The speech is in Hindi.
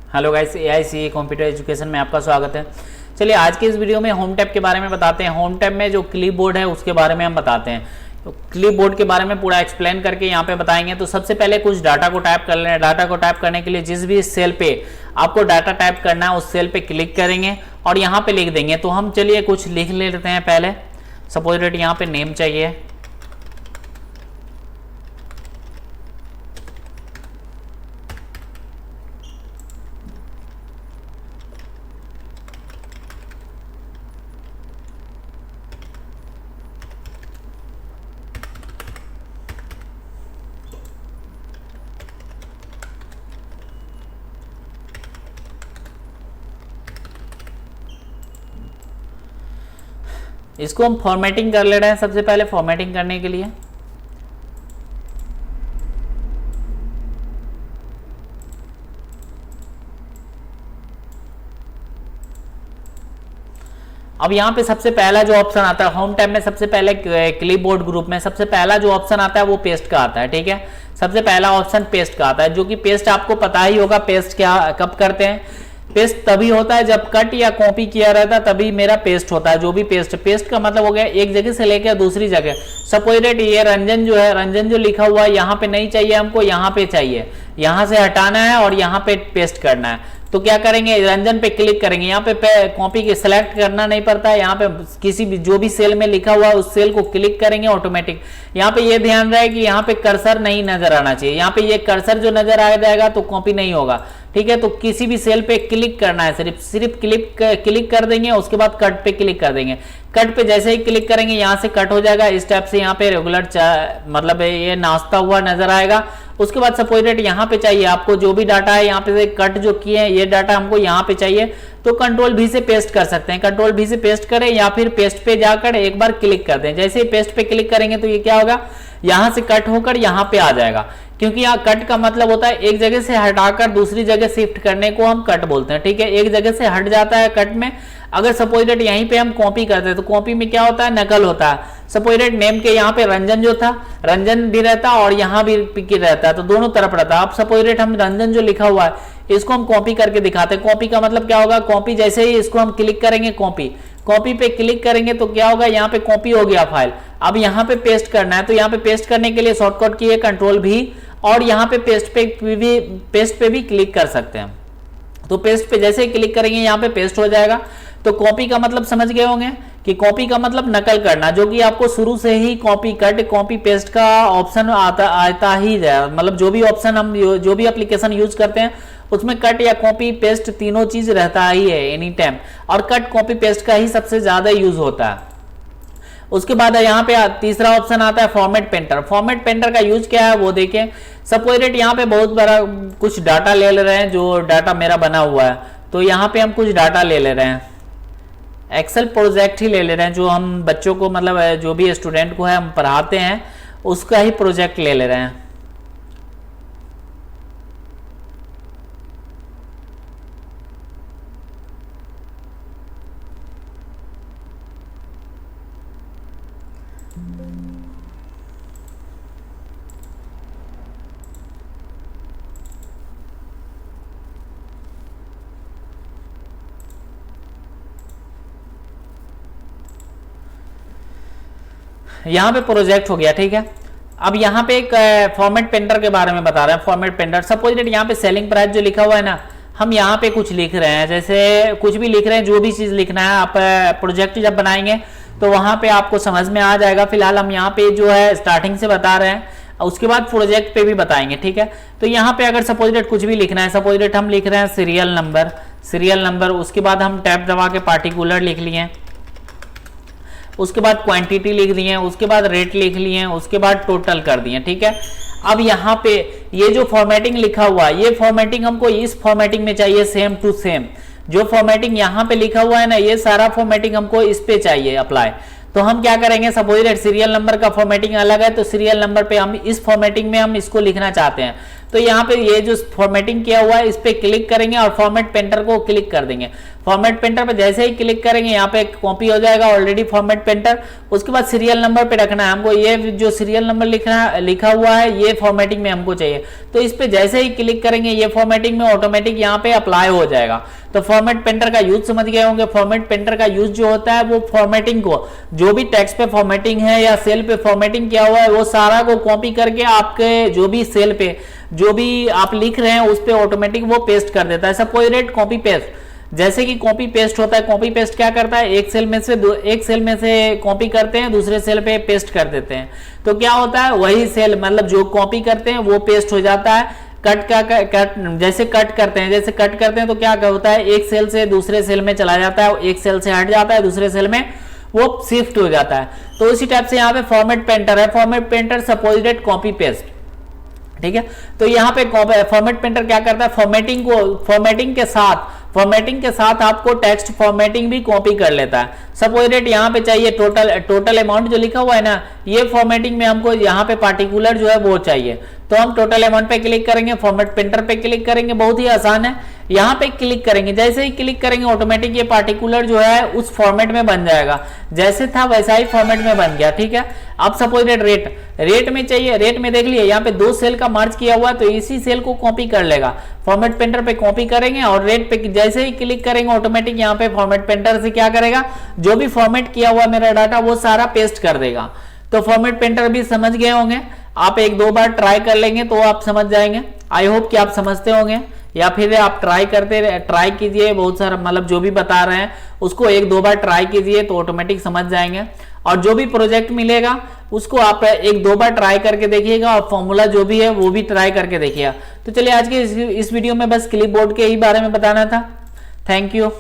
Hello guys, AIC computer education में आपका स्वागत है। चलिए आज के इस वीडियो में होम टैब के बारे में बताते हैं। होम टैब में जो क्लिपबोर्ड है उसके बारे में हम बताते हैं। तो क्लिपबोर्ड के बारे में पूरा एक्सप्लेन करके यहाँ पे बताएंगे। तो सबसे पहले कुछ डाटा को टाइप कर लेना है। डाटा को टाइप करने के लिए जिस भी सेल पे आपको डाटा टाइप करना है उस सेल पे क्लिक करेंगे और यहाँ पे लिख देंगे। तो हम चलिए कुछ लिख लेते हैं। पहले सपोज डेट यहाँ पे नेम चाहिए, इसको हम फॉर्मेटिंग कर ले रहे हैं। सबसे पहले फॉर्मेटिंग करने के लिए अब यहाँ पे सबसे पहला जो ऑप्शन आता है होम टैब में, सबसे पहले क्लिपबोर्ड ग्रुप में सबसे पहला जो ऑप्शन आता है वो पेस्ट का आता है। ठीक है, सबसे पहला ऑप्शन पेस्ट का आता है, जो कि पेस्ट आपको पता ही होगा। पेस्ट क्या कब करते हैं? पेस्ट तभी होता है जब कट या कॉपी किया रहता है, तभी मेरा पेस्ट होता है। जो भी पेस्ट का मतलब हो गया एक जगह से लेकर दूसरी जगह। सपोज डेट ये रंजन जो है, रंजन जो लिखा हुआ है यहाँ पे नहीं चाहिए हमको, यहाँ पे चाहिए। यहाँ से हटाना है और यहाँ पे पेस्ट करना है। तो क्या करेंगे, रंजन पे क्लिक करेंगे। यहाँ पे कॉपी के सिलेक्ट करना नहीं पड़ता है। यहाँ पे किसी भी जो भी सेल में लिखा हुआ है उस सेल को क्लिक करेंगे ऑटोमेटिक। यहाँ पे ये ध्यान रहे कि यहाँ पे कर्सर नहीं नजर आना चाहिए। यहाँ पे ये कर्सर जो नजर आ जाएगा तो कॉपी नहीं होगा। ठीक है, तो किसी भी सेल पे क्लिक करना है, सिर्फ क्लिक कर देंगे। उसके बाद कट पे क्लिक कर देंगे। कट पे जैसे ही क्लिक करेंगे यहाँ से कट हो जाएगा। इस टाइप से यहाँ पे रेगुलर मतलब ये नाचता हुआ नजर आएगा। उसके बाद सपोज डेट यहाँ पे चाहिए आपको जो भी डाटा है, यहाँ पे कट जो किए हैं ये डाटा हमको यहाँ पे चाहिए, तो कंट्रोल भी से पेस्ट कर सकते हैं। कंट्रोल भी से पेस्ट करें या फिर पेस्ट पे जाकर एक बार क्लिक कर दें। जैसे ही पेस्ट पे क्लिक करेंगे तो ये क्या होगा, यहाँ से कट होकर यहाँ पे आ जाएगा। क्योंकि यहाँ कट का मतलब होता है एक जगह से हटाकर दूसरी जगह शिफ्ट करने को हम कट बोलते हैं। ठीक है, एक जगह से हट जाता है कट में। अगर सपोज डेट यहीं पे हम कॉपी करते हैं तो कॉपी में क्या होता है, नकल होता है। सपोज डेट नेम के यहाँ पे रंजन जो था, रंजन भी रहता और यहाँ भी रहता है, तो दोनों तरफ रहता है। अब सपोज डेट हम रंजन जो लिखा हुआ है इसको हम कॉपी करके दिखाते हैं। कॉपी का मतलब क्या होगा, कॉपी जैसे ही इसको हम क्लिक करेंगे, कॉपी पे क्लिक करेंगे तो क्या होगा, यहाँ पे कॉपी हो गया फाइल। अब यहाँ पे पेस्ट करना है, तो यहाँ पे पेस्ट करने के लिए शॉर्टकट की है कंट्रोल भी, और यहाँ पे पेस्ट पे भी क्लिक कर सकते हैं। तो पेस्ट पे जैसे ही क्लिक करेंगे यहाँ पे पेस्ट हो जाएगा। तो कॉपी का मतलब समझ गए होंगे कि कॉपी का मतलब नकल करना, जो कि आपको शुरू से ही कॉपी कट कॉपी पेस्ट का ऑप्शन आता ही है। मतलब जो भी ऑप्शन हम जो भी एप्लीकेशन यूज करते हैं उसमें कट या कॉपी पेस्ट तीनों चीज रहता ही है एनी टाइम, और कट कॉपी पेस्ट का ही सबसे ज्यादा यूज होता है। उसके बाद यहाँ पे तीसरा ऑप्शन आता है फॉर्मेट पेंटर। फॉर्मेट पेंटर का यूज क्या है वो देखें। सपोज डेट यहाँ पे बहुत बड़ा कुछ डाटा ले रहे हैं, जो डाटा मेरा बना हुआ है, तो यहाँ पे हम कुछ डाटा ले रहे हैं। एक्सेल प्रोजेक्ट ही ले रहे हैं, जो हम बच्चों को मतलब जो भी स्टूडेंट को है हम पढ़ाते हैं उसका ही प्रोजेक्ट ले रहे हैं। यहाँ पे प्रोजेक्ट हो गया। ठीक है, अब यहाँ पे एक फॉर्मेट पेंटर के बारे में बता रहे हैं। फॉर्मेट पेंटर सपोज डेट यहाँ पे सेलिंग प्राइस जो लिखा हुआ है ना, हम यहाँ पे कुछ लिख रहे हैं, जैसे कुछ भी लिख रहे हैं, जो भी चीज लिखना है। आप प्रोजेक्ट जब बनाएंगे तो वहां पे आपको समझ में आ जाएगा। फिलहाल हम यहाँ पे जो है स्टार्टिंग से बता रहे हैं, उसके बाद प्रोजेक्ट पे भी बताएंगे। ठीक है, तो यहाँ पे अगर सपोज डेट कुछ भी लिखना है, सपोज डेट हम लिख रहे हैं सीरियल नंबर, उसके बाद हम टैब दबा के पार्टिकुलर लिख लिए, उसके बाद क्वांटिटी लिख दिए, उसके बाद रेट लिख लिए, उसके बाद टोटल कर दिए। ठीक है, अब यहाँ पे ये जो फॉर्मेटिंग लिखा हुआ है, ये फॉर्मेटिंग हमको इस फॉर्मेटिंग में चाहिए, सेम टू सेम। जो फॉर्मेटिंग यहाँ पे लिखा हुआ है ना, ये सारा फॉर्मेटिंग हमको इस पे चाहिए अप्लाई। तो हम क्या करेंगे, सपोज डेट सीरियल नंबर का फॉर्मेटिंग अलग है, तो सीरियल नंबर पे हम इस फॉर्मेटिंग में हम इसको लिखना चाहते हैं। तो यहाँ पे ये जो फॉर्मेटिंग किया हुआ है इस पे क्लिक करेंगे और फॉर्मेट पेंटर को क्लिक कर देंगे। फॉर्मेट पेंटर पे जैसे ही क्लिक करेंगे यहाँ पे कॉपी हो जाएगा ऑलरेडी फॉर्मेट पेंटर। उसके बाद सीरियल नंबर पे रखना है हमको, ये जो सीरियल नंबर लिखा हुआ है ये फॉर्मेटिंग में हमको चाहिए। तो इस पे जैसे ही क्लिक करेंगे ये फॉर्मेटिंग में ऑटोमेटिक यहाँ पे अप्लाई हो जाएगा। तो फॉर्मेट पेंटर का यूज समझ गए होंगे। फॉर्मेट पेंटर का यूज जो होता है वो फॉर्मेटिंग को, जो भी टेक्स्ट पे फॉर्मेटिंग है या सेल पे फॉर्मेटिंग किया हुआ है वो सारा को कॉपी करके आपके जो भी सेल पे जो भी आप लिख रहे हैं उस पे ऑटोमेटिक वो पेस्ट कर देता है। सेपरेट कॉपी पेस्ट, जैसे कि कॉपी पेस्ट होता है, कॉपी पेस्ट क्या करता है, एक सेल में से कॉपी करते हैं दूसरे सेल पे पेस्ट कर देते हैं। तो क्या होता है, वही सेल मतलब जो कॉपी करते हैं वो पेस्ट हो जाता है। जैसे कट करते हैं तो क्या होता है, एक सेल से दूसरे सेल में चला जाता है, एक सेल से हट जाता है दूसरे सेल में वो शिफ्ट हो जाता है। तो उसी टाइप से यहाँ पे फॉर्मेट पेंटर है, फॉर्मेट पेंटर सपोजिटेड कॉपी पेस्ट, ठीक है। तो यहाँ पे फॉर्मेट पेंटर क्या करता है, फॉर्मेटिंग के साथ आपको टेक्स्ट फॉर्मेटिंग भी कॉपी कर लेता है। सपोजिटेड यहाँ पे चाहिए टोटल अमाउंट जो लिखा हुआ है ना, ये फॉर्मेटिंग में हमको यहाँ पे पार्टिकुलर जो है वो चाहिए। तो हम टोटल अमाउंट पे क्लिक करेंगे, फॉर्मेट पेंटर पे क्लिक करेंगे, बहुत ही आसान है। यहाँ पे क्लिक करेंगे, जैसे ही क्लिक करेंगे ऑटोमेटिक ये पार्टिकुलर जो है उस फॉर्मेट में बन जाएगा, जैसे था वैसा ही फॉर्मेट में बन गया, ठीक है। अब सपोजिटेड रेट में चाहिए, रेट में देख लिया यहाँ पे 2 सेल का मार्च किया हुआ है तो इसी सेल को कॉपी कर लेगा। फॉर्मेट पेंटर पे कॉपी करेंगे और रेट पे जैसे ही क्लिक करेंगे ऑटोमेटिक यहाँ पे फॉर्मेट पेंटर से क्या करेगा, जो भी फॉर्मेट किया हुआ मेरा डाटा वो सारा पेस्ट कर देगा। तो फॉर्मेट पेंटर भी समझ गए होंगे, आप 1-2 बार ट्राई कर लेंगे तो आप समझ जाएंगे। आई होप कि आप समझते होंगे, या फिर आप ट्राई कीजिए, बहुत सारा मतलब जो भी बता रहे हैं उसको 1-2 बार ट्राई कीजिए तो ऑटोमेटिक समझ जाएंगे। और जो भी प्रोजेक्ट मिलेगा उसको आप 1-2 बार ट्राई करके देखिएगा और फॉर्मूला जो भी है वो भी ट्राई करके देखिएगा। तो चलिए आज के इस वीडियो में बस क्लिपबोर्ड के ही बारे में बताना था। Thank you.